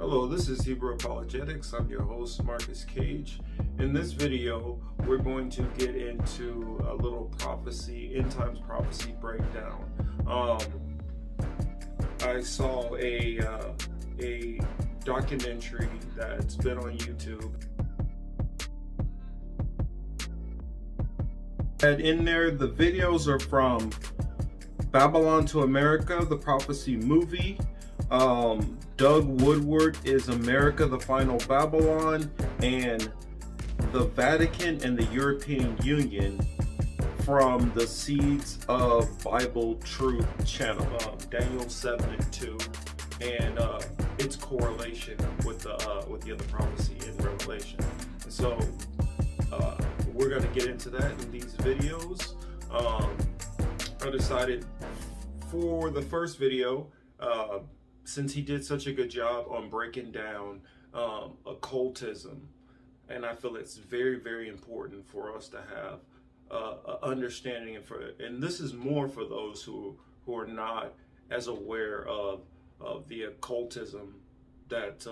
Hello, this is Hebrew Apologetics. I'm your host, Marcus Cage. In this video, we're going to get into a little prophecy, End Times Prophecy breakdown. I saw a documentary that's been on YouTube. And in there, the videos are from Babylon to America, the prophecy movie. Doug Woodward is America, the Final Babylon, and the Vatican and the European Union from the Seeds of Bible Truth channel, Daniel 7 and 2, and its correlation with the other prophecy in Revelation. And so we're going to get into that in these videos. I decided for the first video, since he did such a good job on breaking down occultism, and I feel it's very, very important for us to have an understanding, and this is more for those who are not as aware of the occultism that's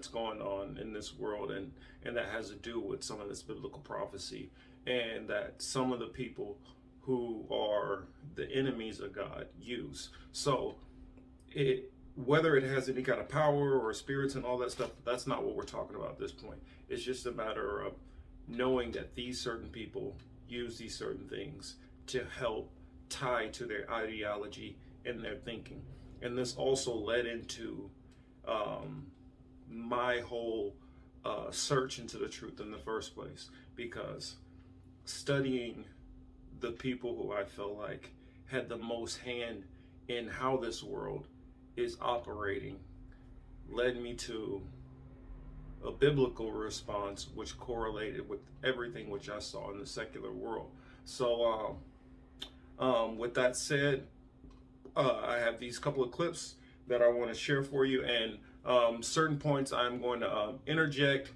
going on in this world, and that has to do with some of this biblical prophecy, and that some of the people who are the enemies of God use. So whether it has any kind of power or spirits and all that stuff, that's not what we're talking about at this point. It's just a matter of knowing that these certain people use these certain things to help tie to their ideology and their thinking. And this also led into my whole search into the truth in the first place, because studying the people who I felt like had the most hand in how this world is operating led me to a biblical response which correlated with everything which I saw in the secular world. So with that said, I have these couple of clips that I want to share for you, and certain points I'm going to interject,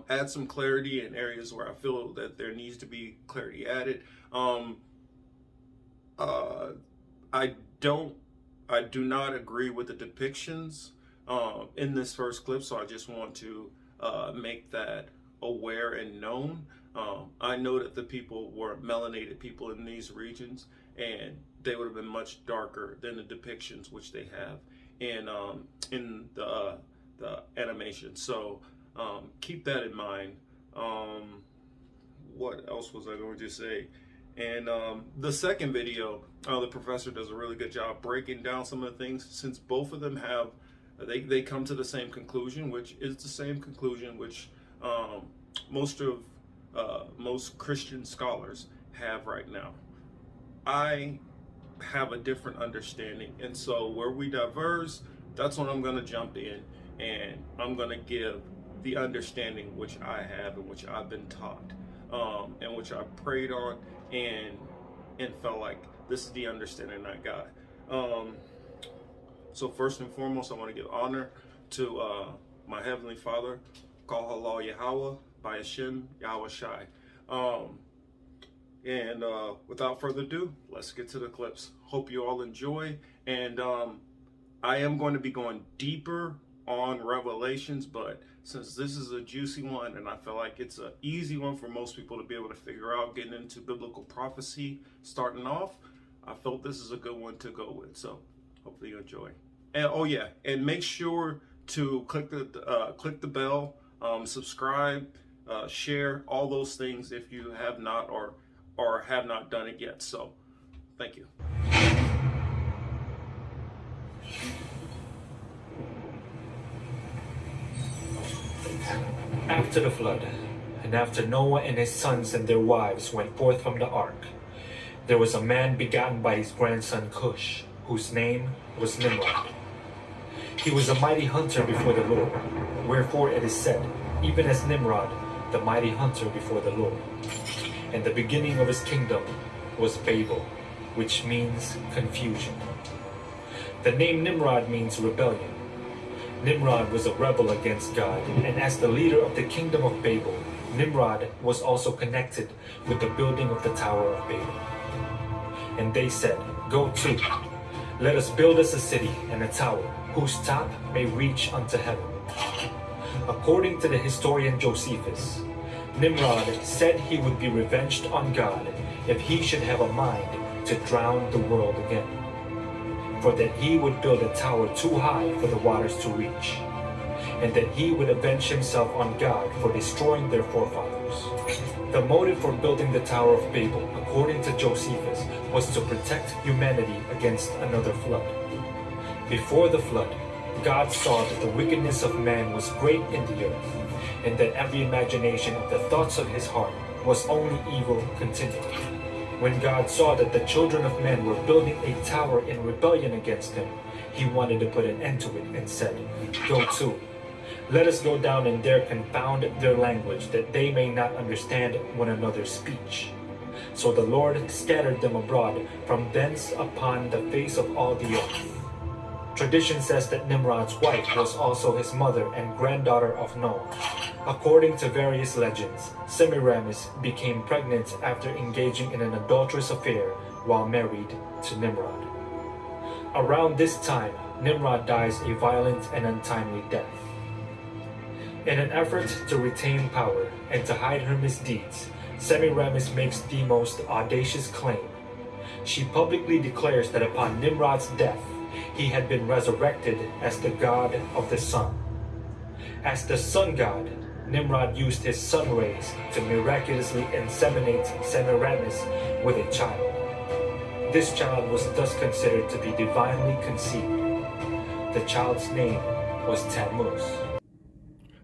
add some clarity in areas where I feel that there needs to be clarity added. I do not agree with the depictions in this first clip, so I just want to make that aware and known. I know that the people were melanated people in these regions, and they would have been much darker than the depictions which they have in the animation. So keep that in mind. What else was I going to say? And the second video, the professor does a really good job breaking down some of the things, since both of them have, they come to the same conclusion, which is the same conclusion which most Christian scholars have right now. I have a different understanding, and so where we diverse, that's when I'm going to jump in, and I'm going to give the understanding which I have and which I've been taught, and which I prayed on, and felt like this is the understanding I got. So first and foremost, I want to give honor to my Heavenly Father, Kal Halal Yahweh, by Hashem Yahweh Shai. And without further ado, let's get to the clips. Hope you all enjoy. And I am going to be going deeper on Revelations, but since this is a juicy one, and I feel like it's an easy one for most people to be able to figure out, getting into biblical prophecy starting off, I felt this is a good one to go with. So hopefully you enjoy. And oh yeah, and make sure to click the bell, subscribe, share, all those things if you have not or have not done it yet. So thank you. After the flood, and after Noah and his sons and their wives went forth from the ark, there was a man begotten by his grandson Cush, whose name was Nimrod. He was a mighty hunter before the Lord, wherefore it is said, even as Nimrod, the mighty hunter before the Lord. And the beginning of his kingdom was Babel, which means confusion. The name Nimrod means rebellion. Nimrod was a rebel against God, and as the leader of the kingdom of Babel, Nimrod was also connected with the building of the Tower of Babel. And they said, "Go to, Let us build us a city and a tower, whose top may reach unto heaven. According to the historian Josephus, Nimrod said he would be revenged on God if he should have a mind to drown the world again, for that he would build a tower too high for the waters to reach, and that he would avenge himself on God for destroying their forefathers. The motive for building the Tower of Babel, according to Josephus, was to protect humanity against another flood. Before the flood, God saw that the wickedness of man was great in the earth, and that every imagination of the thoughts of his heart was only evil continually. When God saw that the children of men were building a tower in rebellion against him, he wanted to put an end to it and said, "Go to. Let us go down and there confound their language, that they may not understand one another's speech." So the Lord scattered them abroad from thence upon the face of all the earth. Tradition says that Nimrod's wife was also his mother and granddaughter of Noah. According to various legends, Semiramis became pregnant after engaging in an adulterous affair while married to Nimrod. Around this time, Nimrod dies a violent and untimely death. In an effort to retain power and to hide her misdeeds, Semiramis makes the most audacious claim. She publicly declares that upon Nimrod's death, he had been resurrected as the god of the sun. As the sun god, Nimrod used his sun rays to miraculously inseminate Semiramis with a child. This child was thus considered to be divinely conceived. The child's name was Tammuz.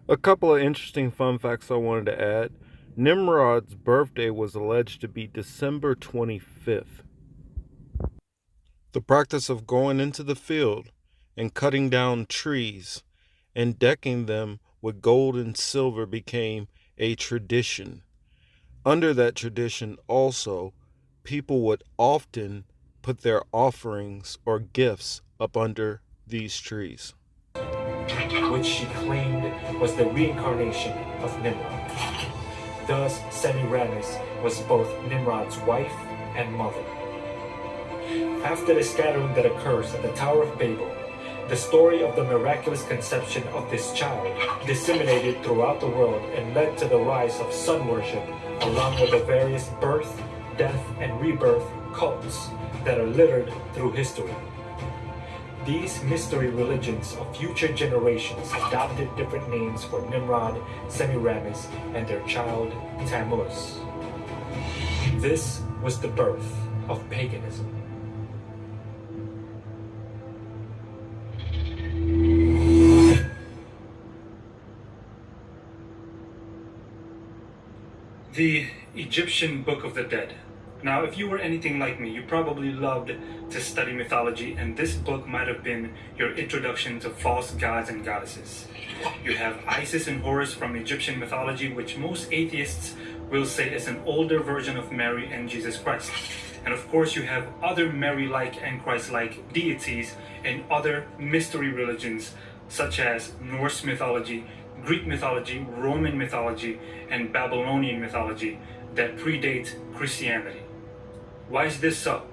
A couple of interesting fun facts I wanted to add. Nimrod's birthday was alleged to be December 25th. The practice of going into the field and cutting down trees and decking them with gold and silver became a tradition. Under that tradition also, people would often put their offerings or gifts up under these trees, which she claimed was the reincarnation of Nimrod. Thus, Semiramis was both Nimrod's wife and mother. After the scattering that occurs at the Tower of Babel, the story of the miraculous conception of this child disseminated throughout the world and led to the rise of sun worship, along with the various birth, death, and rebirth cults that are littered through history. These mystery religions of future generations adopted different names for Nimrod, Semiramis, and their child Tammuz. This was the birth of paganism. The Egyptian Book of the Dead. Now, if you were anything like me, you probably loved to study mythology, and this book might have been your introduction to false gods and goddesses. You have Isis and Horus from Egyptian mythology, which most atheists will say is an older version of Mary and Jesus Christ. And of course, you have other Mary-like and Christ-like deities in other mystery religions, such as Norse mythology, Greek mythology, Roman mythology, and Babylonian mythology that predate Christianity. Why is this so?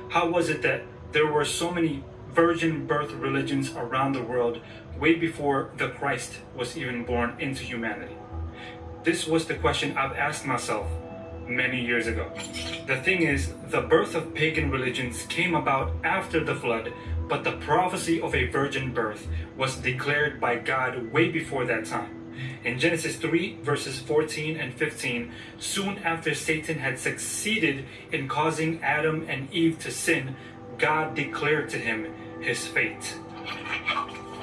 How was it that there were so many virgin birth religions around the world way before the Christ was even born into humanity? This was the question I've asked myself many years ago. The thing is, the birth of pagan religions came about after the flood, but the prophecy of a virgin birth was declared by God way before that time. In Genesis 3 verses 14 and 15, soon after Satan had succeeded in causing Adam and Eve to sin, God declared to him his fate.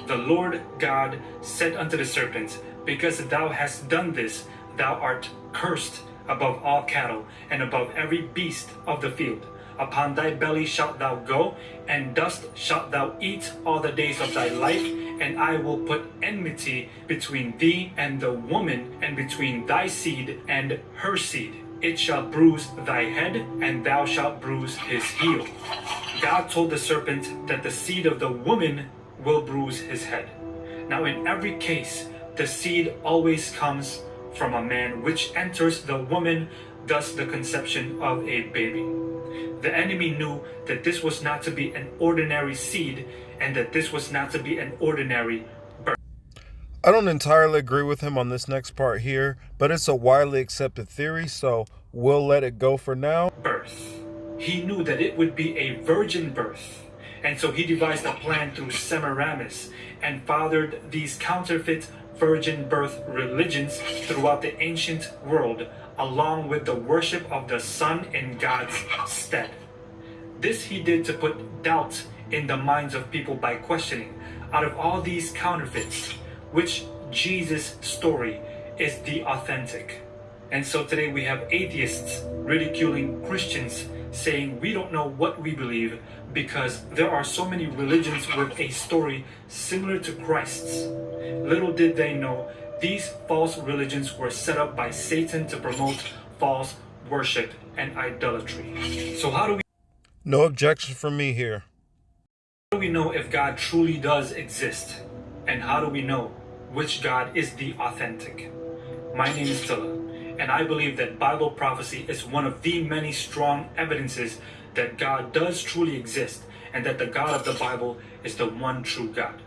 The Lord God said unto the serpent, "Because thou hast done this, thou art cursed above all cattle and above every beast of the field. Upon thy belly shalt thou go, and dust shalt thou eat all the days of thy life, and I will put enmity between thee and the woman, and between thy seed and her seed. It shall bruise thy head, and thou shalt bruise his heel." God told the serpent that the seed of the woman will bruise his head. Now, in every case, the seed always comes from a man, which enters the woman, thus the conception of a baby. The enemy knew that this was not to be an ordinary seed and that this was not to be an ordinary birth. I don't entirely agree with him on this next part here, but it's a widely accepted theory, so we'll let it go for now. He knew that it would be a virgin birth, and so he devised a plan through Semiramis and fathered these counterfeit virgin birth religions throughout the ancient world, along with the worship of the sun in God's stead. This he did to put doubt in the minds of people by questioning, out of all these counterfeits, which Jesus' story is the authentic. And so today we have atheists ridiculing Christians, saying we don't know what we believe because there are so many religions with a story similar to Christ's. Little did they know, these false religions were set up by Satan to promote false worship and idolatry. So how do we No objection from me here. How do we know if God truly does exist? And how do we know which God is the authentic? My name is Tilla, and I believe that Bible prophecy is one of the many strong evidences that God does truly exist and that the God of the Bible is the one true God.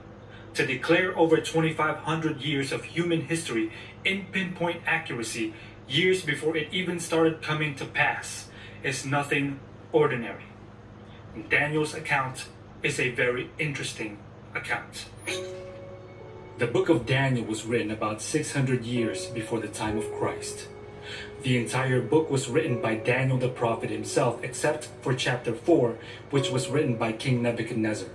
To declare over 2,500 years of human history in pinpoint accuracy, years before it even started coming to pass, is nothing ordinary. Daniel's account is a very interesting account. The book of Daniel was written about 600 years before the time of Christ. The entire book was written by Daniel the prophet himself, except for chapter 4, which was written by King Nebuchadnezzar.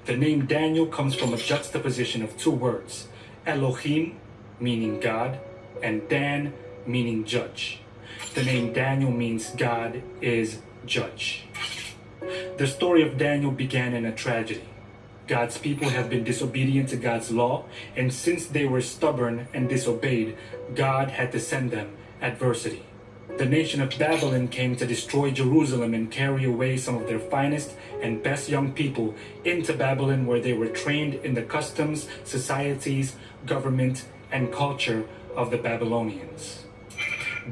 The name Daniel comes from a juxtaposition of two words, Elohim, meaning God, and Dan, meaning judge. The name Daniel means God is judge. The story of Daniel began in a tragedy. God's people have been disobedient to God's law, and since they were stubborn and disobeyed, God had to send them adversity. The nation of Babylon came to destroy Jerusalem and carry away some of their finest and best young people into Babylon, where they were trained in the customs, societies, government, and culture of the Babylonians.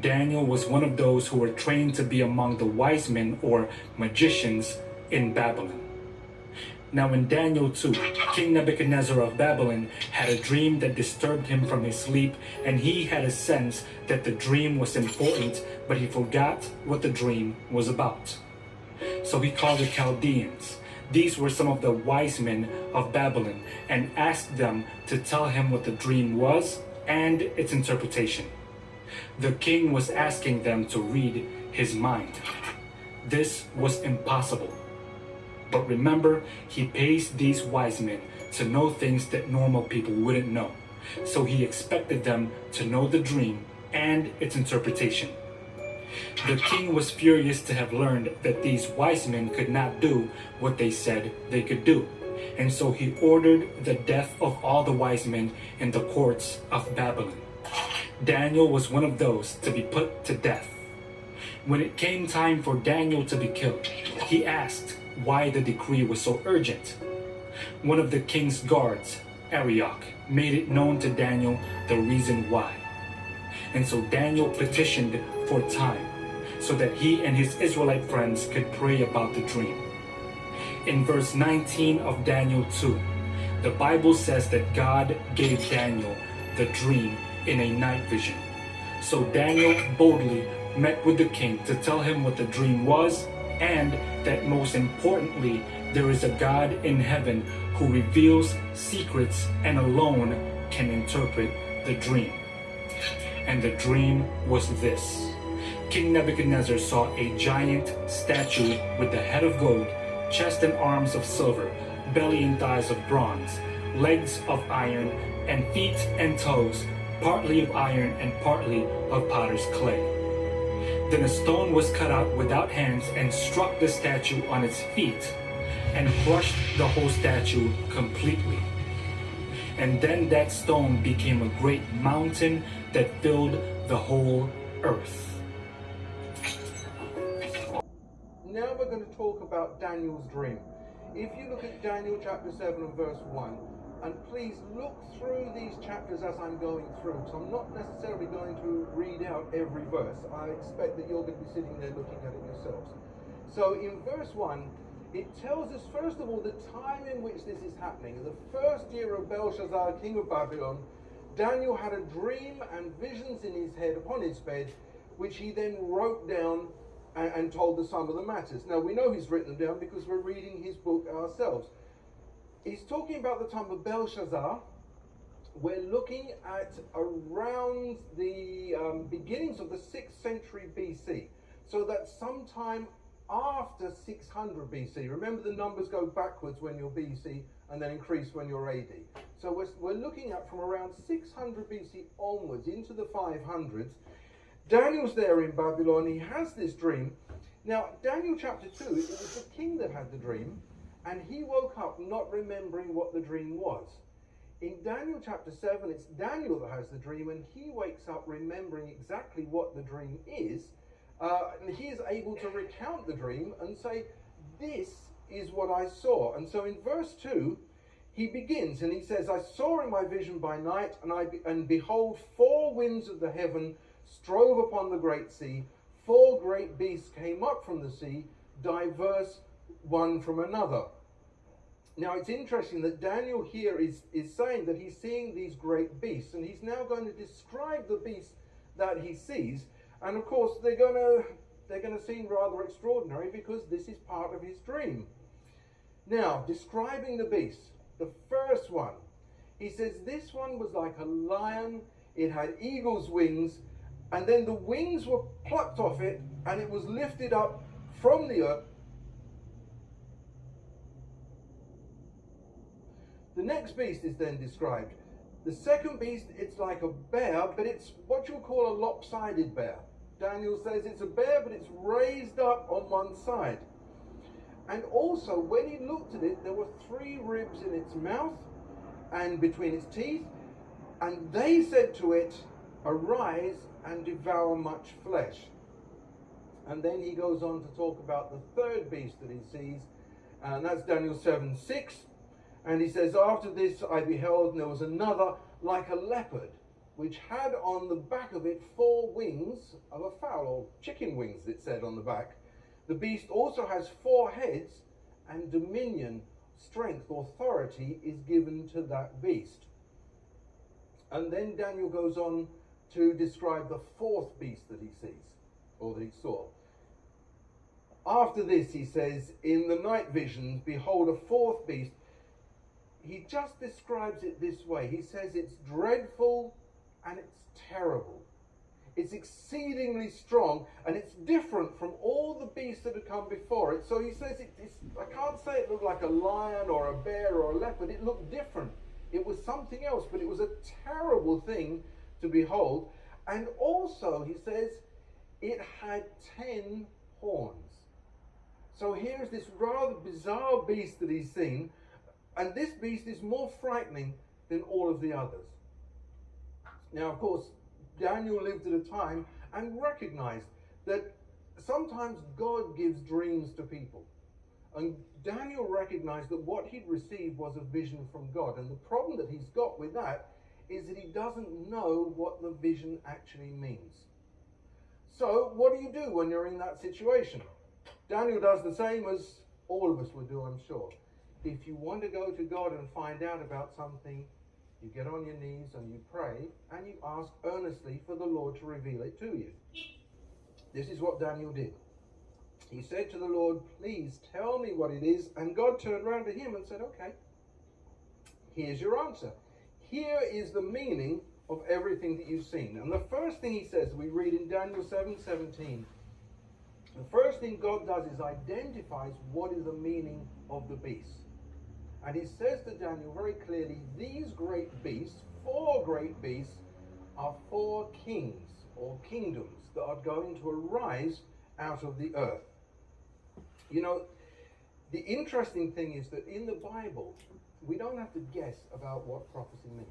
Daniel was one of those who were trained to be among the wise men or magicians in Babylon. Now in Daniel 2, King Nebuchadnezzar of Babylon had a dream that disturbed him from his sleep, and he had a sense that the dream was important, but he forgot what the dream was about. So he called the Chaldeans. These were some of the wise men of Babylon, and asked them to tell him what the dream was and its interpretation. The king was asking them to read his mind. This was impossible. But remember, he pays these wise men to know things that normal people wouldn't know. So he expected them to know the dream and its interpretation. The king was furious to have learned that these wise men could not do what they said they could do. And so he ordered the death of all the wise men in the courts of Babylon. Daniel was one of those to be put to death. When it came time for Daniel to be killed, he asked why the decree was so urgent. One of the king's guards, Arioch, made it known to Daniel the reason why. And so Daniel petitioned for time so that he and his Israelite friends could pray about the dream. In verse 19 of Daniel 2, the Bible says that God gave Daniel the dream in a night vision. So Daniel boldly met with the king to tell him what the dream was, and that most importantly, there is a God in heaven who reveals secrets and alone can interpret the dream. And the dream was this. King Nebuchadnezzar saw a giant statue with the head of gold, chest and arms of silver, belly and thighs of bronze, legs of iron, and feet and toes, partly of iron and partly of potter's clay. Then a stone was cut out without hands and struck the statue on its feet and crushed the whole statue completely. And then that stone became a great mountain that filled the whole earth. Now we're going to talk about Daniel's dream. If you look at Daniel chapter 7 and verse 1, and please look through these chapters as I'm going through, because I'm not necessarily going to read out every verse. I expect that you're going to be sitting there looking at it yourselves. So in verse 1, it tells us, first of all, the time in which this is happening. The first year of Belshazzar, king of Babylon, Daniel had a dream and visions in his head upon his bed, which he then wrote down and told the sum of the matters. Now, we know he's written them down because we're reading his book ourselves. He's talking about the time of Belshazzar. We're looking at around the beginnings of the 6th century BC. So that's sometime after 600 BC. Remember, the numbers go backwards when you're BC and then increase when you're AD. So we're looking at from around 600 BC onwards into the 500s. Daniel's there in Babylon. He has this dream. Now, Daniel chapter 2, it was the king that had the dream, and he woke up not remembering what the dream was. In Daniel chapter 7, it's Daniel that has the dream, and he wakes up remembering exactly what the dream is. And he is able to recount the dream and say, this is what I saw. And so in verse 2, he begins and he says, I saw in my vision by night, and behold, 4 winds of the heaven strove upon the great sea. 4 great beasts came up from the sea, diverse one from another. Now it's interesting that Daniel here is saying that he's seeing these great beasts, and he's now going to describe the beasts that he sees. And of course they're going to seem rather extraordinary because this is part of his dream. Now, describing the beast, the first one, he says this one was like a lion. It had eagle's wings, and then the wings were plucked off it, and it was lifted up from the earth. The next beast is then described. The second beast, it's like a bear, but it's what you'll call a lopsided bear. Daniel says it's a bear, but it's raised up on one side. And also, when he looked at it, there were 3 ribs in its mouth and between its teeth. And they said to it, arise and devour much flesh. And then he goes on to talk about the third beast that he sees, and that's Daniel 7:6. And he says, after this I beheld, and there was another like a leopard, which had on the back of it 4 wings of a fowl, or chicken wings, it said on the back. The beast also has 4 heads, and dominion, strength, authority is given to that beast. And then Daniel goes on to describe the 4th beast that he sees, or that he saw. After this, he says, in the night visions, behold, a 4th beast. He just describes it this way. He says it's dreadful and it's terrible. It's exceedingly strong, and it's different from all the beasts that had come before it. So he says I can't say it looked like a lion or a bear or a leopard. It looked different. It was something else, but it was a terrible thing to behold. And also, he says, it had 10 horns. So here's this rather bizarre beast that he's seen, and this beast is more frightening than all of the others. Now, of course, Daniel lived at a time and recognized that sometimes God gives dreams to people. And Daniel recognized that what he'd received was a vision from God. And the problem that he's got with that is that he doesn't know what the vision actually means. So what do you do when you're in that situation? Daniel does the same as all of us would do, I'm sure. If you want to go to God and find out about something, you get on your knees and you pray and you ask earnestly for the Lord to reveal it to you. This is what Daniel did. He said to the Lord, please tell me what it is. And God turned around to him and said, okay, here's your answer. Here is the meaning of everything that you've seen. And the first thing he says, we read in Daniel 7:17, the first thing God does is identifies what is the meaning of the beast. And he says to Daniel very clearly, these great beasts, 4 great beasts, are 4 kings or kingdoms that are going to arise out of the earth. You know, the interesting thing is that in the Bible, we don't have to guess about what prophecy means.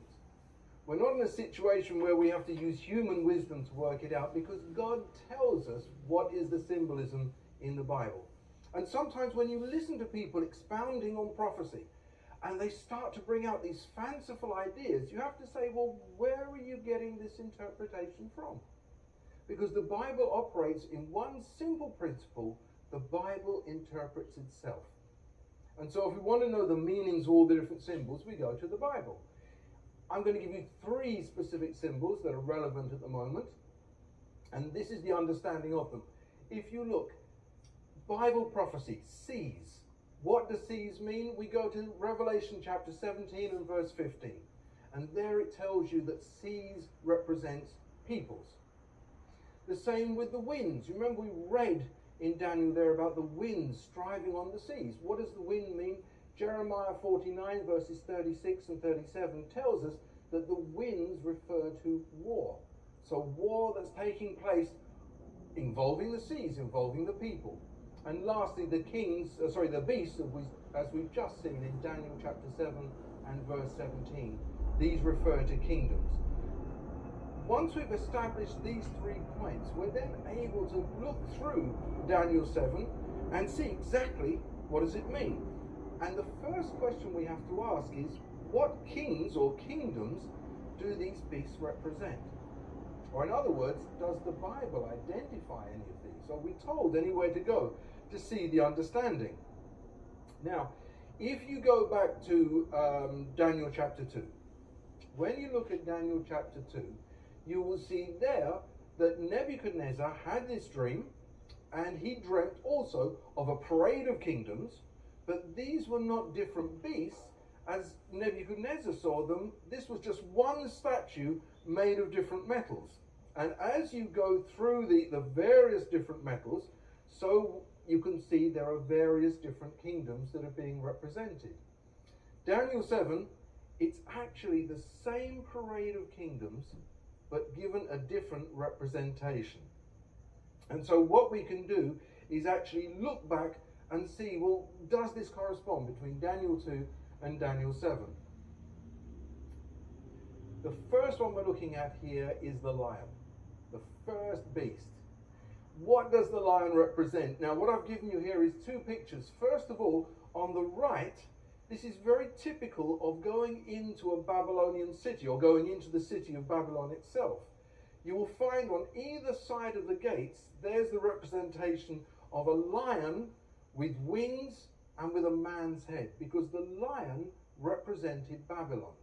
We're not in a situation where we have to use human wisdom to work it out, because God tells us what is the symbolism in the Bible. And sometimes when you listen to people expounding on prophecy, and they start to bring out these fanciful ideas, you have to say, well, where are you getting this interpretation from? Because the Bible operates in one simple principle The Bible interprets itself. And so if we want to know the meanings of all the different symbols, we go to the Bible. I'm going to give you 3 specific symbols that are relevant at the moment. And this is the understanding of them. If you look, Bible prophecy, seas. What does seas mean? We go to Revelation chapter 17 and verse 15. And there it tells you that seas represents peoples. The same with the winds. You remember we read in Daniel there about the winds striving on the seas. What does the wind mean? Jeremiah 49 verses 36 and 37 tells us that the winds refer to war. So war that's taking place involving the seas, involving the people. And lastly, the beasts, as we've just seen in Daniel chapter 7 and verse 17. These refer to kingdoms. Once we've established these 3 points, we're then able to look through Daniel 7 and see exactly what does it mean. And the first question we have to ask is, what kings or kingdoms do these beasts represent? Or in other words, does the Bible identify any of these? Are we told anywhere to go to see the understanding? Now, if you go back to Daniel chapter 2, when you look at Daniel chapter 2, you will see there that Nebuchadnezzar had this dream, and he dreamt also of a parade of kingdoms, but these were not different beasts. As Nebuchadnezzar saw them, this was just one statue made of different metals. And as you go through the various different metals, so you can see there are various different kingdoms that are being represented. Daniel 7, it's actually the same parade of kingdoms, but given a different representation. And so what we can do is actually look back and see, well, does this correspond between Daniel 2 and Daniel 7? The first one we're looking at here is the lion, the first beast. What does the lion represent? Now, what I've given you here is 2 pictures. First of all, on the right, this is very typical of going into a Babylonian city, or going into the city of Babylon itself. You will find on either side of the gates, there's the representation of a lion with wings and with a man's head, because the lion represented Babylon.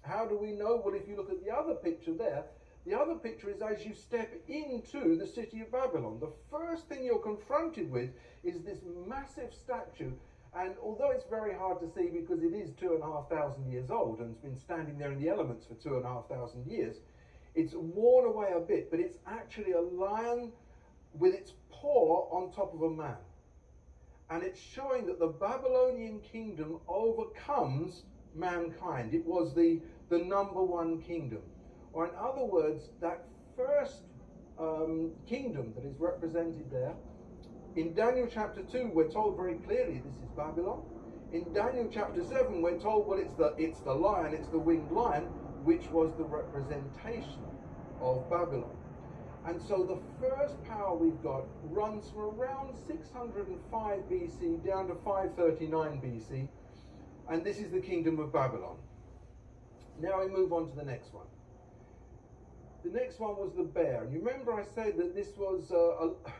How do we know? Well, if you look at the other picture there, the other picture is as you step into the city of Babylon. The first thing you're confronted with is this massive statue. And although it's very hard to see because it is 2,500 years old and it's been standing there in the elements for 2,500 years, it's worn away a bit, but it's actually a lion with its paw on top of a man. And it's showing that the Babylonian kingdom overcomes mankind. It was the number 1 kingdom. Or in other words, that first kingdom that is represented there, in Daniel chapter 2, we're told very clearly this is Babylon. In Daniel chapter 7, we're told, well, it's the lion, it's the winged lion, which was the representation of Babylon. And so the first power we've got runs from around 605 BC down to 539 BC, and this is the kingdom of Babylon. Now we move on to the next one. The next one was the bear. And you remember I said that this was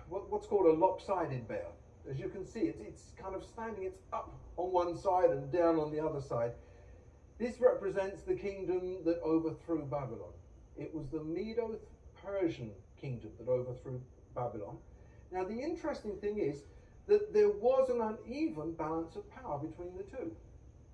what's called a lopsided bear. As you can see, it's kind of standing, it's up on one side and down on the other side. This represents the kingdom that overthrew Babylon. It was the Medo-Persian kingdom that overthrew Babylon. Now the interesting thing is that there was an uneven balance of power between the two.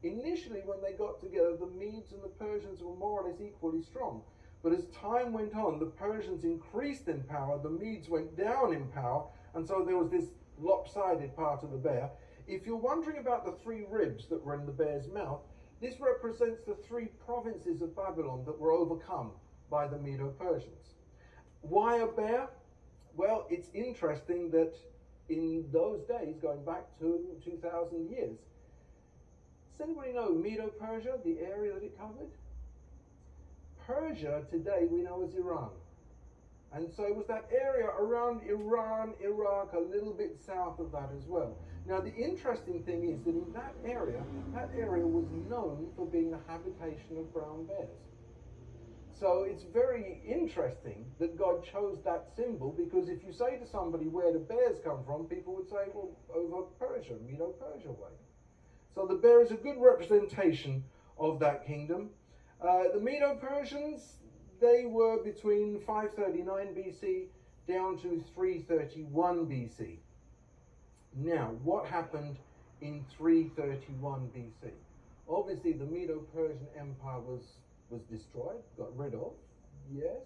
Initially, when they got together, the Medes and the Persians were more or less equally strong. But as time went on, the Persians increased in power, the Medes went down in power, and so there was this lopsided part of the bear. If you're wondering about the 3 ribs that were in the bear's mouth, this represents the 3 provinces of Babylon that were overcome by the Medo-Persians. Why a bear? Well, it's interesting that in those days, going back to 2,000 years, does anybody know Medo-Persia, the area that it covered? Persia today we know as Iran. And so it was that area around Iran, Iraq, a little bit south of that as well. Now the interesting thing is that in that area was known for being the habitation of brown bears. So it's very interesting that God chose that symbol, because if you say to somebody, where do bears come from, people would say, well, over Persia, Medo-Persia way. So the bear is a good representation of that kingdom. The Medo-Persians, they were between 539 BC down to 331 BC. Now, what happened in 331 BC? Obviously, the Medo-Persian Empire was destroyed, got rid of. Yes?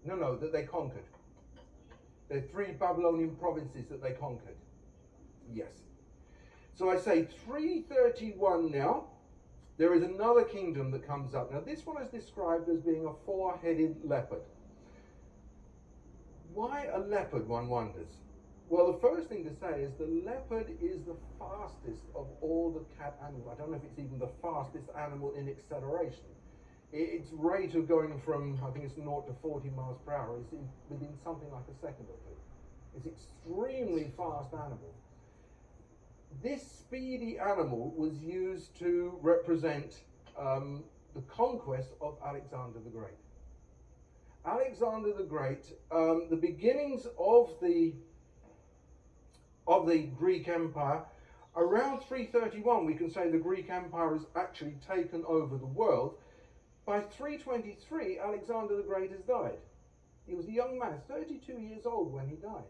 No, that they conquered. There are 3 Babylonian provinces that they conquered. Yes. So I say 331 now. There is another kingdom that comes up. Now, this one is described as being a 4-headed leopard. Why a leopard, one wonders? Well, the first thing to say is the leopard is the fastest of all the cat animals. I don't know if it's even the fastest animal in acceleration. Its rate of going from, I think it's 0 to 40 miles per hour is within something like a second or two. It's an extremely fast animal. This speedy animal was used to represent the conquest of Alexander the Great. Alexander the Great, the beginnings of the Greek Empire, around 331 we can say the Greek Empire has actually taken over the world. By 323 Alexander the Great has died. He was a young man, 32 years old when he died.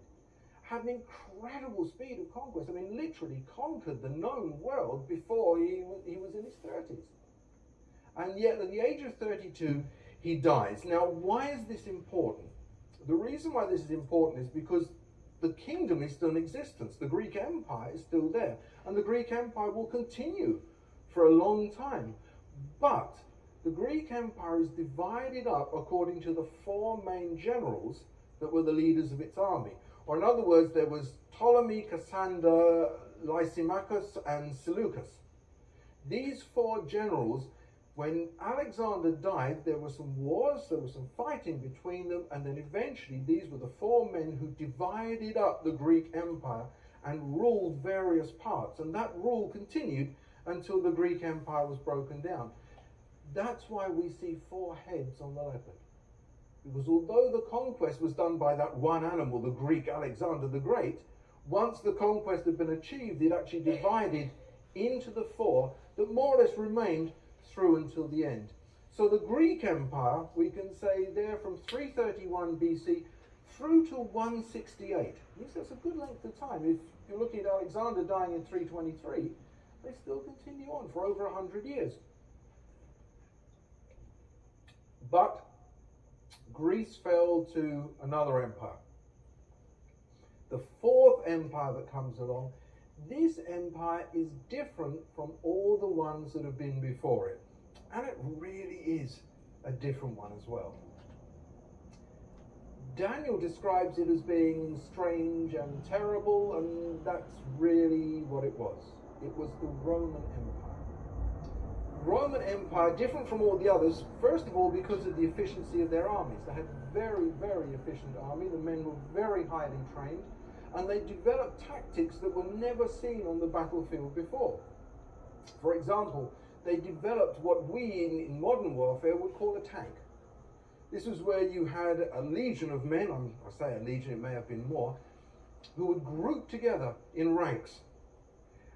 Had an incredible speed of conquest. I mean, literally conquered the known world before he was in his 30s. And yet at the age of 32 he dies. Now, why is this important? The reason why this is important is because the kingdom is still in existence. The Greek Empire is still there. And the Greek Empire will continue for a long time. But the Greek Empire is divided up according to the 4 main generals that were the leaders of its army. Or in other words, there was Ptolemy, Cassander, Lysimachus, and Seleucus. These 4 generals, when Alexander died, there were some wars, there was some fighting between them, and then eventually these were the 4 men who divided up the Greek Empire and ruled various parts. And that rule continued until the Greek Empire was broken down. That's why we see 4 heads on the leopard. Because although the conquest was done by that one animal, the Greek Alexander the Great, once the conquest had been achieved, it actually divided into the 4 that more or less remained through until the end. So the Greek Empire, we can say there from 331 BC through to 168. Yes, that's a good length of time. If you're looking at Alexander dying in 323, they still continue on for over 100 years. But Greece fell to another empire. The 4th empire that comes along, this empire is different from all the ones that have been before it. And it really is a different one as well. Daniel describes it as being strange and terrible, and that's really what it was. It was the Roman Empire. Roman Empire, different from all the others, first of all because of the efficiency of their armies. They had a very, very efficient army. The men were very highly trained, and they developed tactics that were never seen on the battlefield before. For example, they developed what we in modern warfare would call a tank. This was where you had a legion of men, I say a legion, it may have been more, who would group together in ranks.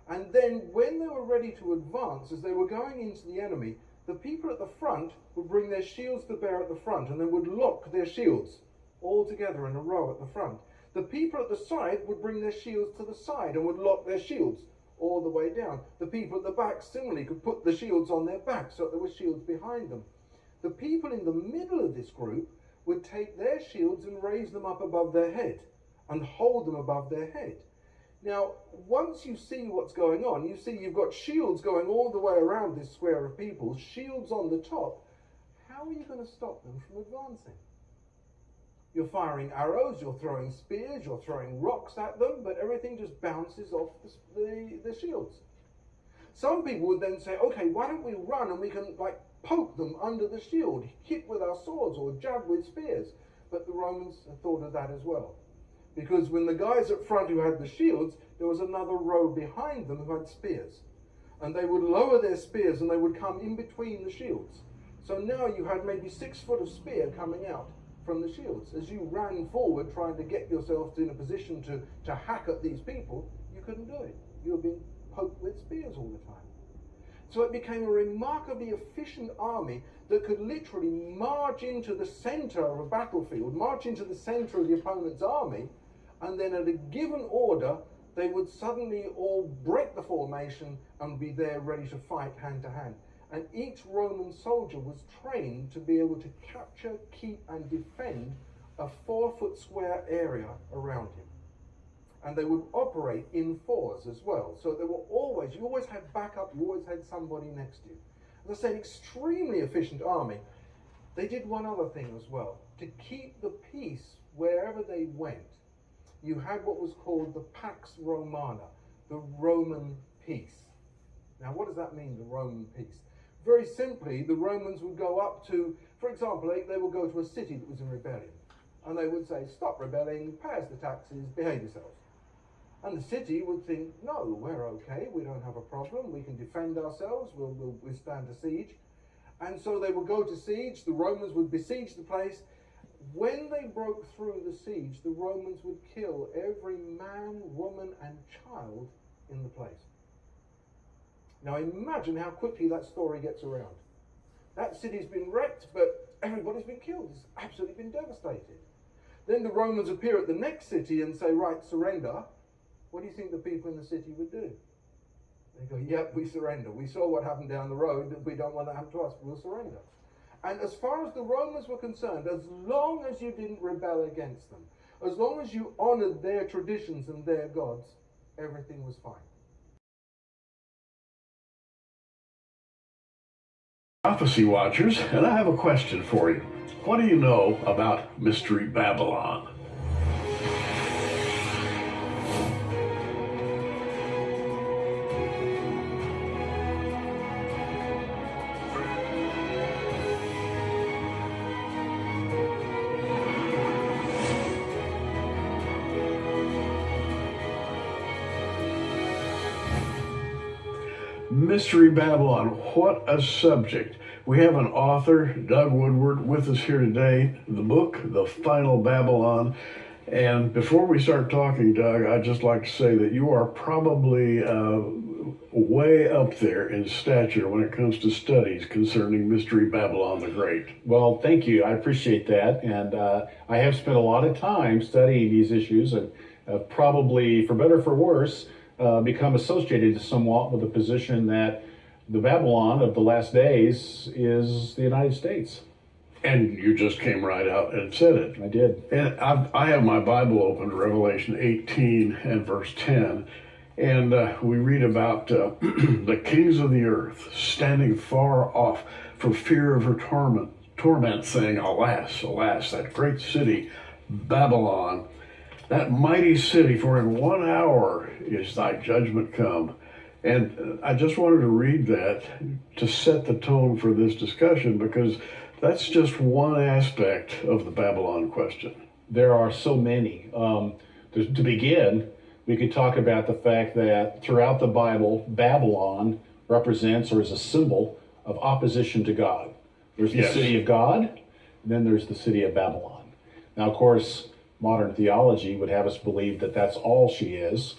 And then when they were ready to advance, as they were going into the enemy, the people at the front would bring their shields to bear at the front, and they would lock their shields all together in a row at the front. The people at the side would bring their shields to the side and would lock their shields all the way down. The people at the back similarly could put the shields on their back so that there were shields behind them. The people in the middle of this group would take their shields and raise them up above their head and hold them above their head. Now, once you see what's going on, you see you've got shields going all the way around this square of people, shields on the top. How are you going to stop them from advancing? You're firing arrows, you're throwing spears, you're throwing rocks at them, but everything just bounces off the shields. Some people would then say, okay, why don't we run and we can poke them under the shield, hit with our swords or jab with spears. But the Romans thought of that as well. Because when the guys up front who had the shields, there was another row behind them who had spears. and they would lower their spears and they would come in between the shields. So now you had maybe 6 foot of spear coming out from the shields. As you ran forward trying to get yourself in a position to hack at these people, you couldn't do it. You were being poked with spears all the time. So it became a remarkably efficient army that could literally march into the center of a battlefield, march into the center of the opponent's army, and then at a given order, they would suddenly all break the formation and be there ready to fight hand to hand. And each Roman soldier was trained to be able to capture, keep, and defend a 4-foot square area around him. And they would operate in fours as well. So they were always, you always had backup, you always had somebody next to you. As I say, an extremely efficient army. They did one other thing as well. To keep the peace wherever they went, you had what was called the Pax Romana, the Roman peace. Now, what does that mean, the Roman peace? Very simply, the Romans would go up to, for example, they would go to a city that was in rebellion. And they would say, stop rebelling, pay us the taxes, behave yourselves. And the city would think, no, we're okay, we don't have a problem, we can defend ourselves, we'll withstand a siege. And so they would go to siege, the Romans would besiege the place. When they broke through the siege, the Romans would kill every man, woman, and child in the place. Now imagine how quickly that story gets around. That city's been wrecked, but everybody's been killed. It's absolutely been devastated. Then the Romans appear at the next city and say, right, surrender. What do you think the people in the city would do? They go, yep, we surrender. We saw what happened down the road. We don't want that to happen to us. We'll surrender. And as far as the Romans were concerned, as long as you didn't rebel against them, as long as you honored their traditions and their gods, everything was fine. Prophecy watchers, and I have a question for you. What do you know about Mystery Babylon? Mystery Babylon, what a subject. We have an author, Doug Woodward, with us here today. The book, The Final Babylon. And before we start talking, Doug, I'd just like to say that you are probably way up there in stature when it comes to studies concerning Mystery Babylon the Great. Well, thank you. I appreciate that. And I have spent a lot of time studying these issues and probably, for better or for worse, become associated somewhat with the position that the Babylon of the last days is the United States. And you just came right out and said it. I did. And I have my Bible open to Revelation 18 and verse 10. And we read about the kings of the earth standing far off for fear of her torment, saying, alas, alas, that great city, Babylon, that mighty city, for in 1 hour is thy judgment come. And I just wanted to read that to set the tone for this discussion, because that's just one aspect of the Babylon question. There are so many. To begin, we could talk about the fact that throughout the Bible, Babylon represents or is a symbol of opposition to God. There's the city of God, and then there's the city of Babylon. Now, of course, modern theology would have us believe that that's all she is,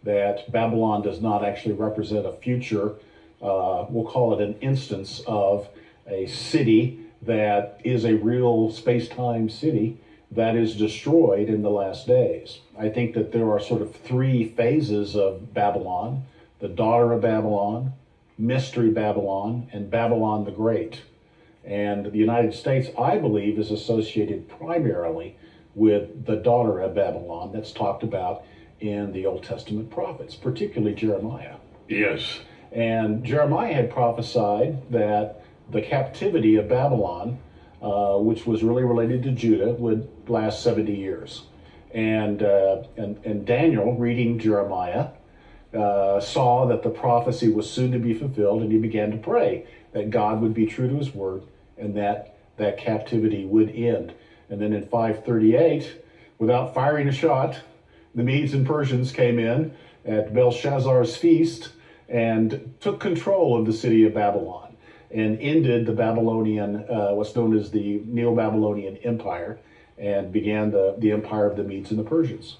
that Babylon does not actually represent a future, we'll call it an instance of a city that is a real space-time city that is destroyed in the last days. I think that there are sort of 3 phases of Babylon: the daughter of Babylon, Mystery Babylon, and Babylon the Great. And the United States, I believe, is associated primarily with the daughter of Babylon that's talked about in the Old Testament prophets, particularly Jeremiah. Yes. And Jeremiah had prophesied that the captivity of Babylon, which was really related to Judah, would last 70 years. And Daniel, reading Jeremiah, saw that the prophecy was soon to be fulfilled, and he began to pray that God would be true to his word and that that captivity would end. And then in 538, without firing a shot, the Medes and Persians came in at Belshazzar's feast and took control of the city of Babylon and ended the Babylonian, what's known as the Neo-Babylonian Empire, and began the empire of the Medes and the Persians.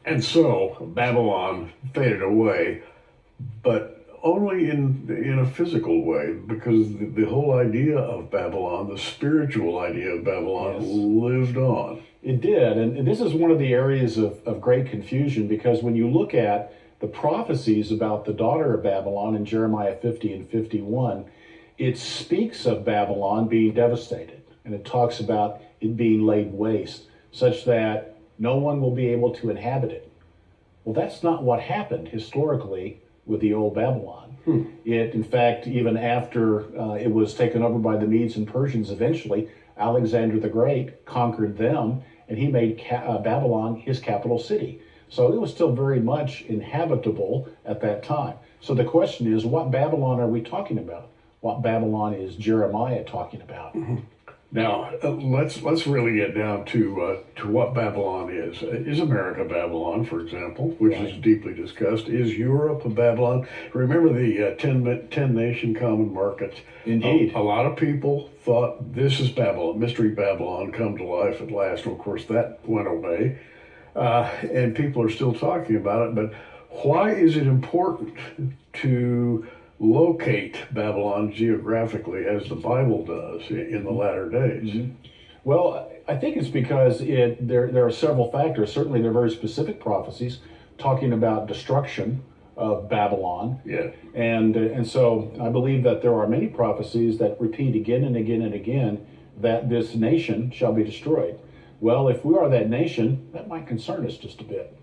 And so Babylon faded away, but only in a physical way, because the whole idea of Babylon, the spiritual idea of Babylon, Yes. lived on. It did, and this is one of the areas of great confusion, because when you look at the prophecies about the daughter of Babylon in Jeremiah 50 and 51, it speaks of Babylon being devastated, and it talks about it being laid waste, such that no one will be able to inhabit it. Well, that's not what happened historically with the old Babylon. It, in fact, even after it was taken over by the Medes and Persians, eventually Alexander the Great conquered them, and he made Babylon his capital city. So it was still very much inhabitable at that time. So the question is, what Babylon are we talking about? What Babylon is Jeremiah talking about? Now, let's really get down to what Babylon is. Is America Babylon, for example, which is deeply discussed? Is Europe a Babylon? Remember the 10 nation common market? Indeed. A lot of people thought this is Babylon, Mystery Babylon, come to life at last. Of course, that went away, and people are still talking about it. But why is it important to locate Babylon geographically as the Bible does in the latter days? Mm-hmm. Well, I think it's because there are several factors. Certainly, there are very specific prophecies talking about destruction of Babylon. Yeah. And so I believe that there are many prophecies that repeat again and again and again that this nation shall be destroyed. Well, if we are that nation, that might concern us just a bit.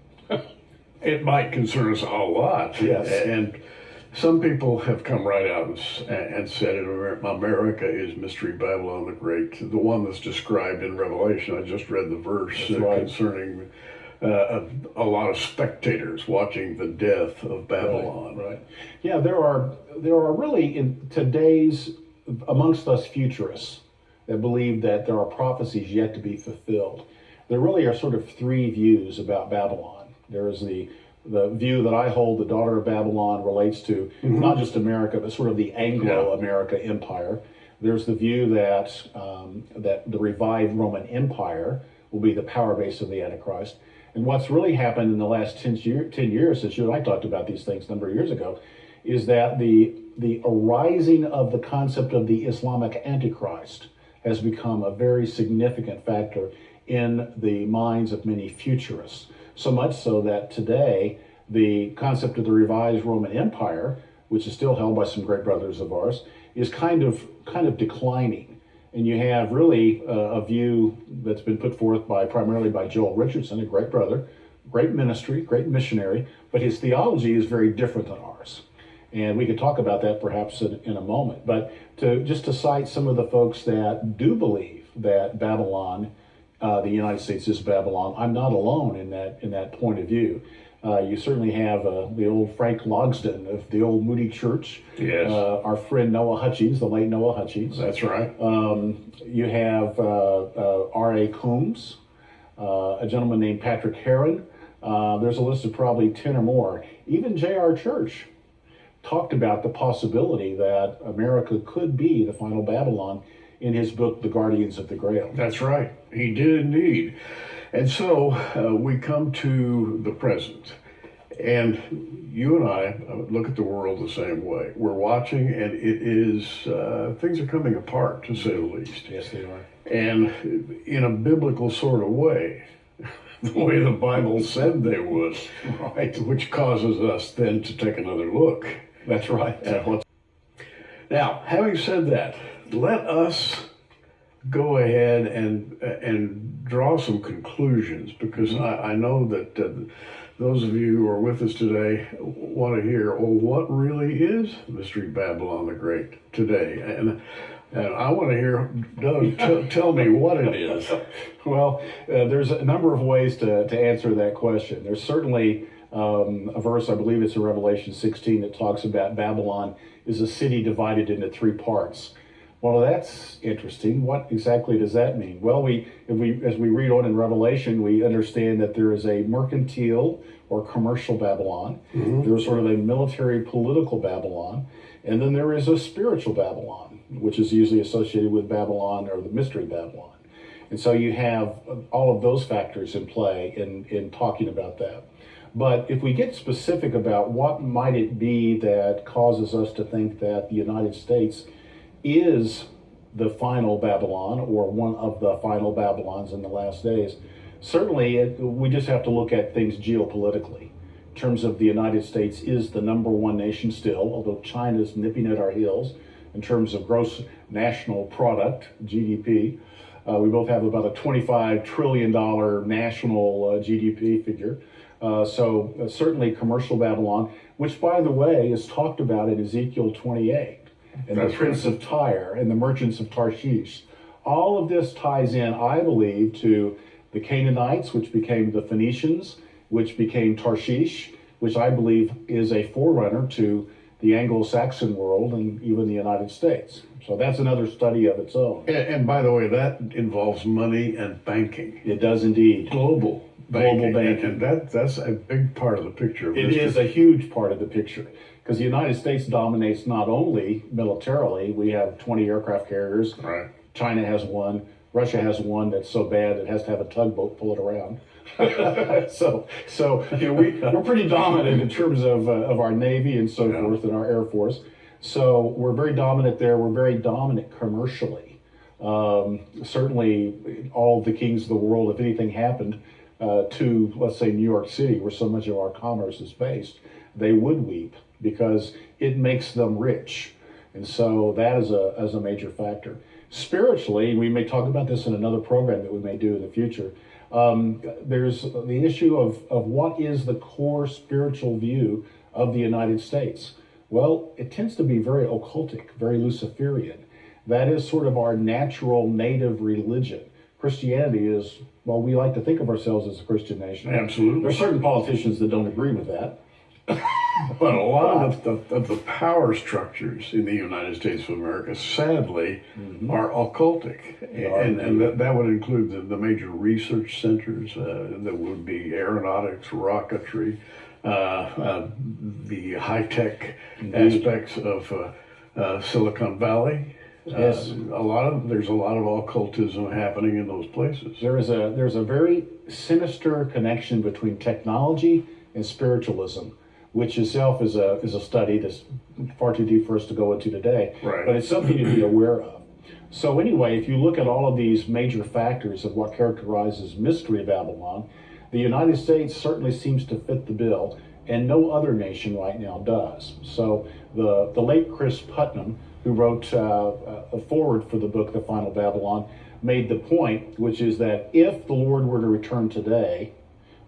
It might concern us a lot. Yes. And some people have come right out and said it, America is Mystery Babylon the Great, the one that's described in Revelation. I just read the verse concerning a lot of spectators watching the death of Babylon. Right. Yeah, there are really in today's, amongst us futurists that believe that there are prophecies yet to be fulfilled. There really are sort of three views about Babylon. There is the view that I hold, the daughter of Babylon relates to not just America, but sort of the Anglo-America Empire. There's the view that that the revived Roman Empire will be the power base of the Antichrist. And what's really happened in the last 10 years, since you and I talked about these things a number of years ago, is that the arising of the concept of the Islamic Antichrist has become a very significant factor in the minds of many futurists. So much so that today, the concept of the revised Roman Empire, which is still held by some great brothers of ours, is kind of declining. And you have really a view that's been put forth primarily by Joel Richardson, a great brother, great ministry, great missionary, but his theology is very different than ours. And we could talk about that perhaps in a moment. But to cite some of the folks that do believe that Babylon, the United States is Babylon, I'm not alone in that point of view. You certainly have the old Frank Logsdon of the old Moody Church. Yes. Our friend Noah Hutchings, the late Noah Hutchings. That's right. You have R.A. Coombs, a gentleman named Patrick Heron. There's a list of probably 10 or more. Even J.R. Church talked about the possibility that America could be the final Babylon in his book, The Guardians of the Grail. That's right. He did indeed. And so we come to the present. And you and I look at the world the same way. We're watching, and it is, things are coming apart, to say the least. Yes, they are. And in a biblical sort of way, the way the Bible said they would, right? Which causes us then to take another look. That's right. At what's... Now, having said that, let us go ahead and draw some conclusions, because I know that those of you who are with us today want to hear, well, what really is Mystery Babylon the Great today? And I want to hear, Doug, tell me what it is. Well, there's a number of ways to answer that question. There's certainly a verse, I believe it's in Revelation 16, that talks about Babylon is a city divided into three parts. Well, that's interesting. What exactly does that mean? Well, as we read on in Revelation, we understand that there is a mercantile or commercial Babylon. There was sort of a military political Babylon. And then there is a spiritual Babylon, which is usually associated with Babylon or the mystery Babylon. And so you have all of those factors in play in talking about that. But if we get specific about what might it be that causes us to think that the United States is the final Babylon or one of the final Babylons in the last days, certainly we just have to look at things geopolitically. In terms of the United States is the number one nation still, although China's nipping at our heels in terms of gross national product, GDP. We both have about a $25 trillion national GDP figure. So certainly commercial Babylon, which by the way is talked about in Ezekiel 28, and the Prince of Tyre and the merchants of Tarshish. All of this ties in, I believe, to the Canaanites, which became the Phoenicians, which became Tarshish, which I believe is a forerunner to the Anglo-Saxon world and even the United States. So that's another study of its own. And by the way, that involves money and banking. It does indeed. Global banking. banking. And that's a big part of the picture. It is a huge part of the picture because the United States dominates not only militarily, we have 20 aircraft carriers. Right. China has one. Russia has one that's so bad it has to have a tugboat pull it around. so we're pretty dominant in terms of our Navy and so forth and our Air Force. So we're very dominant there. We're very dominant commercially. Certainly all the kings of the world, if anything happened to, let's say, New York City, where so much of our commerce is based, they would weep because it makes them rich. And so that is a major factor. Spiritually, we may talk about this in another program that we may do in the future, there's the issue of what is the core spiritual view of the United States. Well, it tends to be very occultic, very Luciferian. That is sort of our natural native religion. Christianity is, well, we like to think of ourselves as a Christian nation. Absolutely. There are certain politicians that don't agree with that. But a lot of the power structures in the United States of America, sadly, are occultic. And that would include the major research centers, that would be aeronautics, rocketry, the high-tech aspects of Silicon Valley. Yes. There's a lot of occultism happening in those places. There's a very sinister connection between technology and spiritualism, which itself is a study that's far too deep for us to go into today. Right. But it's something to be aware of. So anyway, if you look at all of these major factors of what characterizes Mystery Babylon, the United States certainly seems to fit the bill, and no other nation right now does. So the late Chris Putnam, who wrote a foreword for the book, The Final Babylon, made the point, which is that if the Lord were to return today,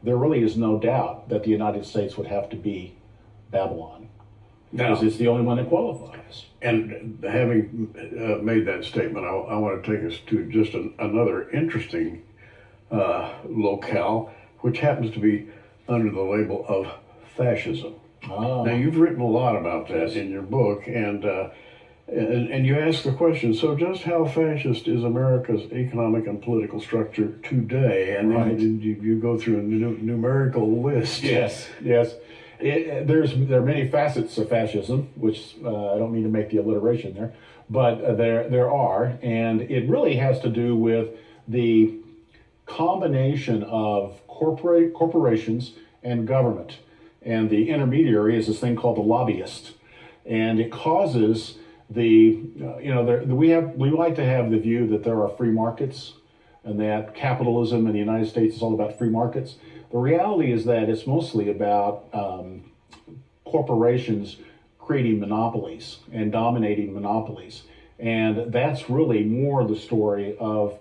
there really is no doubt that the United States would have to be Babylon, because it's the only one that qualifies. And having made that statement, I want to take us to just another interesting locale, which happens to be under the label of fascism. Now, you've written a lot about that in your book, and you ask the question, so just how fascist is America's economic and political structure today? And then you go through a numerical list. Yes. There are many facets of fascism, which I don't mean to make the alliteration there, but there are, and it really has to do with the combination of corporations and government. And the intermediary is this thing called the lobbyist. And it causes we like to have the view that there are free markets and that capitalism in the United States is all about free markets. The reality is that it's mostly about corporations creating monopolies and dominating monopolies. And that's really more the story of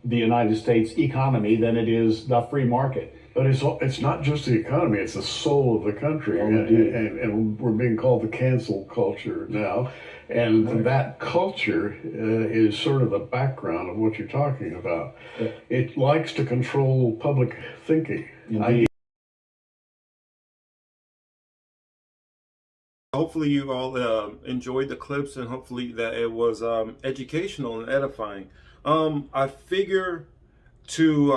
the United States economy than it is the free market. But it's not just the economy, it's the soul of the country. And we're being called the cancel culture now. And that culture is sort of the background of what you're talking about. Yeah. It likes to control public thinking. Hopefully you all enjoyed the clips, and hopefully that it was educational and edifying. I figure to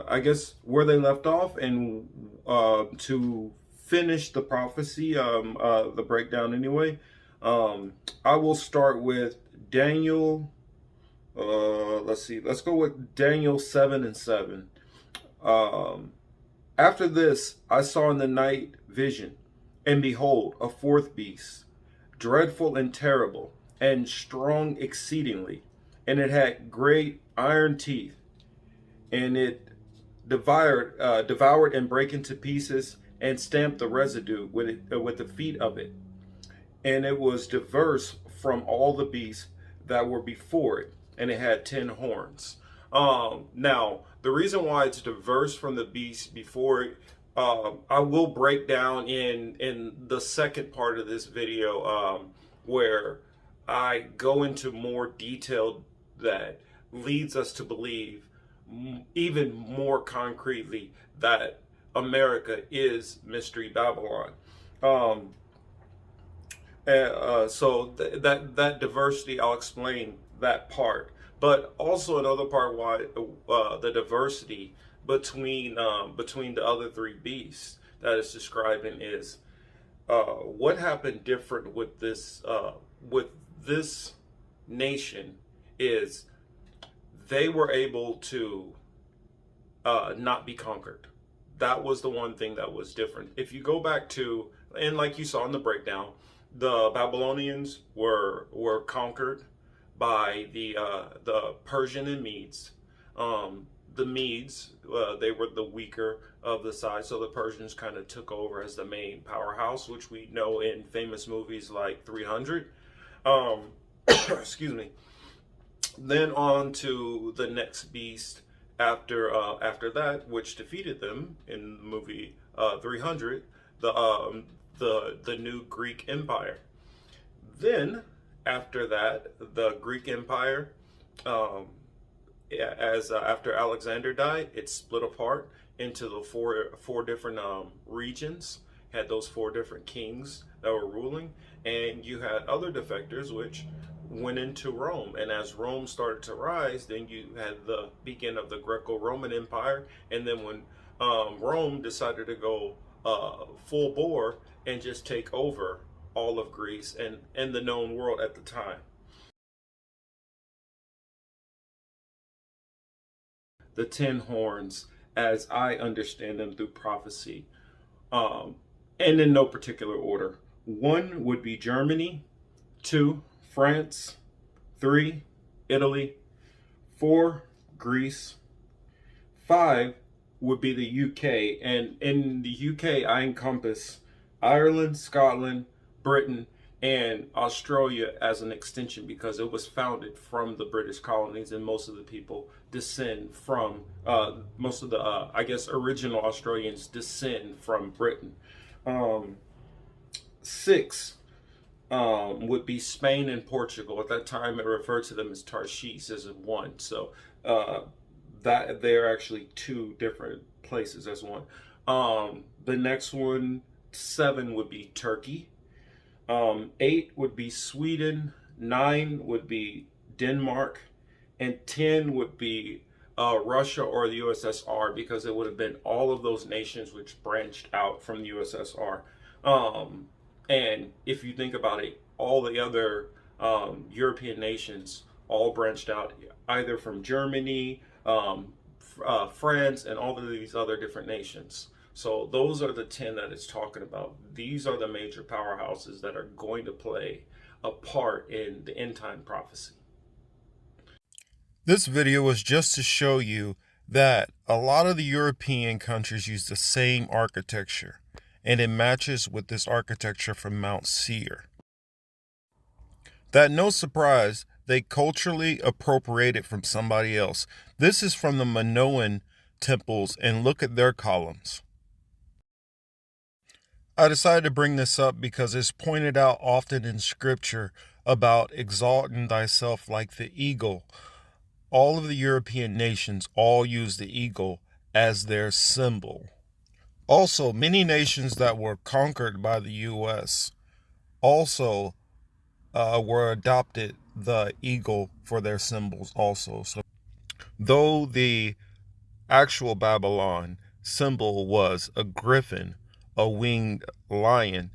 I guess where they left off, and to finish the prophecy, the breakdown anyway. I will start with Daniel. Let's see. Let's go with Daniel 7:7. Um, After this, I saw in the night vision, and behold, a fourth beast, dreadful and terrible, and strong exceedingly, and it had great iron teeth, and it devoured and brake into pieces, and stamped the residue with the feet of it, and it was diverse from all the beasts that were before it, and it had 10 horns. Now, the reason why it's diverse from the beasts before it, I will break down in the second part of this video, where I go into more detail that leads us to believe even more concretely that America is Mystery Babylon. So that diversity, I'll explain that part. But also another part why the diversity between the other three beasts that is describing is what happened different with this nation is they were able to not be conquered. That was the one thing that was different. If you go back to, and like you saw in the breakdown, the Babylonians were conquered by the Persian and Medes. The Medes, they were the weaker of the side, so the Persians kind of took over as the main powerhouse, which we know in famous movies like 300. Excuse me. Then on to the next beast after that, which defeated them in the movie 300, the new Greek Empire. Then after that, the Greek Empire, after Alexander died, it split apart into the four different regions. Had those four different kings that were ruling, and you had other defectors which went into Rome. And as Rome started to rise, then you had the beginning of the Greco-Roman Empire. And then when Rome decided to go full bore and just take over all of Greece and the known world at the time. The 10 horns, as I understand them through prophecy, and in no particular order. 1 would be Germany, 2, France, 3, Italy, 4, Greece, 5 would be the UK. And in the UK, I encompass Ireland, Scotland, Britain, and Australia as an extension, because it was founded from the British colonies, and most of the people descend from, most of the, I guess, original Australians descend from Britain. 6 would be Spain and Portugal. At that time, it referred to them as Tarshish as one. So that they're actually 2 different places as one. The next one, 7 would be Turkey. 8 would be Sweden. 9 would be Denmark, and 10 would be Russia or the USSR, because it would have been all of those nations which branched out from the USSR. And if you think about it, all the other European nations all branched out either from Germany, France, and all of these other different nations. So those are the 10 that it's talking about. These are the major powerhouses that are going to play a part in the end time prophecy. This video was just to show you that a lot of the European countries use the same architecture, and it matches with this architecture from Mount Seir. That, no surprise, they culturally appropriated from somebody else. This is from the Minoan temples, and look at their columns. I decided to bring this up because it's pointed out often in scripture about exalting thyself like the eagle. All of the European nations all use the eagle as their symbol. Also, many nations that were conquered by the U.S. also were adopted the eagle for their symbols also. So, though the actual Babylon symbol was a griffin, a winged lion.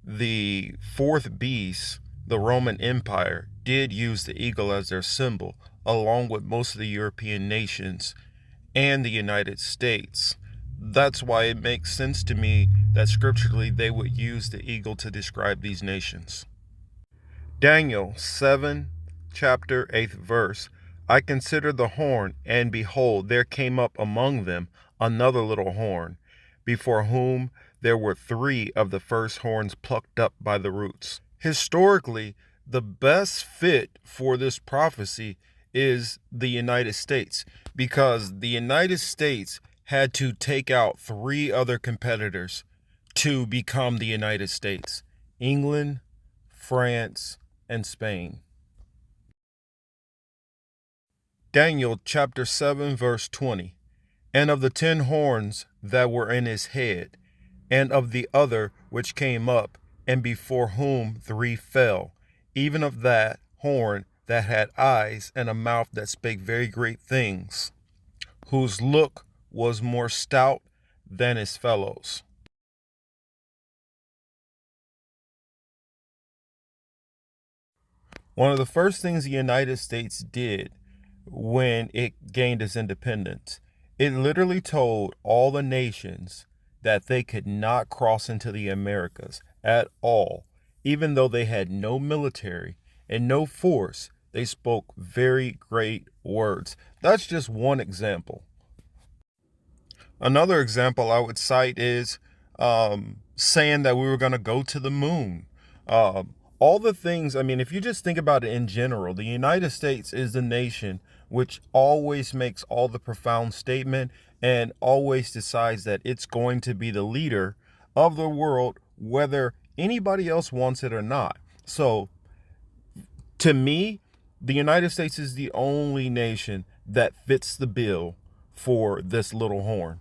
The fourth beast, the Roman Empire, did use the eagle as their symbol, along with most of the European nations and the United States. That's why it makes sense to me that scripturally they would use the eagle to describe these nations. Daniel 7, chapter 8th verse. I considered the horn, and behold, there came up among them another little horn, before whom there were three of the first horns plucked up by the roots. Historically, the best fit for this prophecy is the United States, because the United States had to take out three other competitors to become the United States: England, France, and Spain. Daniel chapter 7 verse 20. And of the 10 horns that were in his head, and of the other which came up, and before whom 3 fell, even of that horn that had eyes and a mouth that spake very great things, whose look was more stout than his fellows. One of the first things the United States did when it gained its independence, it literally told all the nations that they could not cross into the Americas at all. Even though they had no military and no force, they spoke very great words. That's just one example. Another example I would cite is saying that we were going to go to the moon. All the things, I mean, if you just think about it in general, the United States is the nation which always makes all the profound statement and always decides that it's going to be the leader of the world, whether anybody else wants it or not. So to me, the United States is the only nation that fits the bill for this little horn.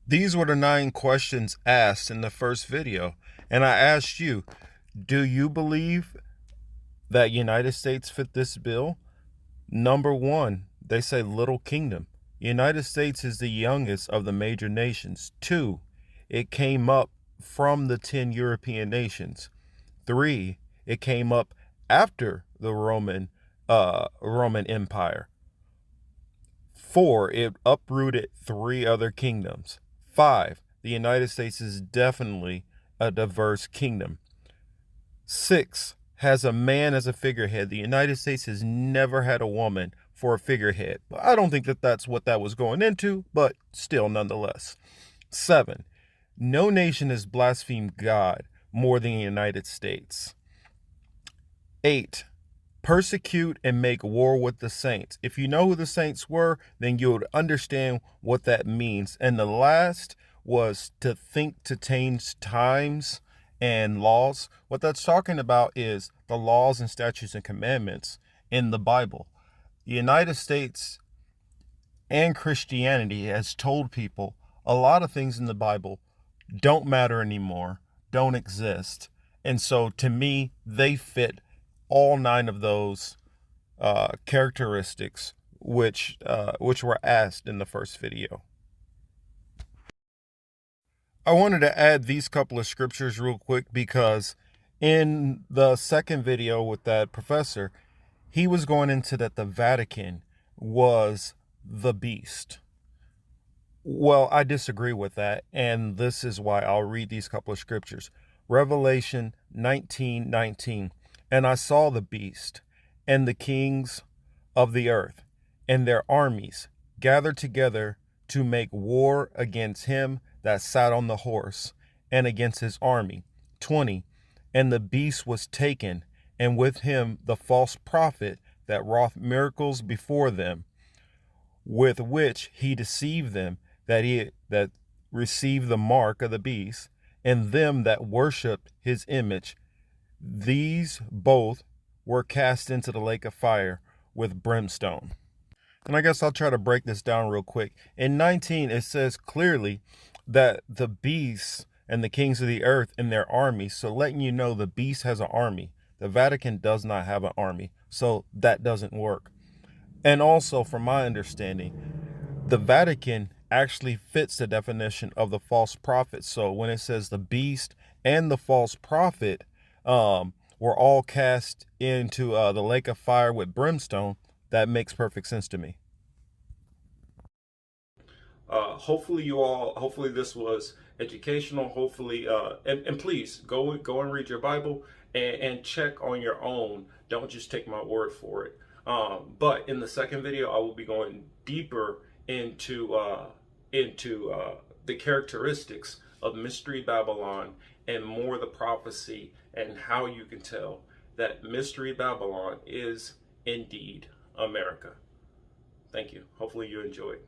These were the 9 questions asked in the first video. And I asked you, do you believe that United States fit this bill? Number 1, they say little kingdom. United States is the youngest of the major nations. 2, it came up from the 10 European nations. 3, it came up after the Roman Empire. 4, it uprooted 3 other kingdoms. 5, the United States is definitely a diverse kingdom. 6, has a man as a figurehead. The United States has never had a woman for a figurehead. I don't think that that's what that was going into, but still, nonetheless. 7, no nation has blasphemed God more than the United States. 8, persecute and make war with the saints. If you know who the saints were, then you would understand what that means. And the last was to think to change times and laws. What that's talking about is the laws and statutes and commandments in the Bible. The United States and Christianity has told people a lot of things in the Bible don't matter anymore, don't exist. And so to me, they fit all 9 of those characteristics which were asked in the first video. I wanted to add these couple of scriptures real quick because in the second video with that professor, he was going into that the Vatican was the beast. Well, I disagree with that, and this is why I'll read these couple of scriptures. Revelation 19:19. And I saw the beast and the kings of the earth and their armies gathered together to make war against him that sat on the horse and against his army. 20. And the beast was taken, and with him the false prophet that wrought miracles before them, with which he deceived them that received the mark of the beast, and them that worshipped his image. These both were cast into the lake of fire with brimstone. And I guess I'll try to break this down real quick. In 19, it says clearly that the beasts and the kings of the earth and their armies, so letting you know the beast has an army. The Vatican does not have an army, so that doesn't work. And also, from my understanding, the Vatican actually fits the definition of the false prophet. So when it says the beast and the false prophet were all cast into the lake of fire with brimstone, that makes perfect sense to me. Hopefully this was educational. Hopefully, and please go and read your Bible and check on your own. Don't just take my word for it. But in the second video, I will be going deeper into the characteristics of Mystery Babylon and more the prophecy and how you can tell that Mystery Babylon is indeed America. Thank you. Hopefully you enjoyed.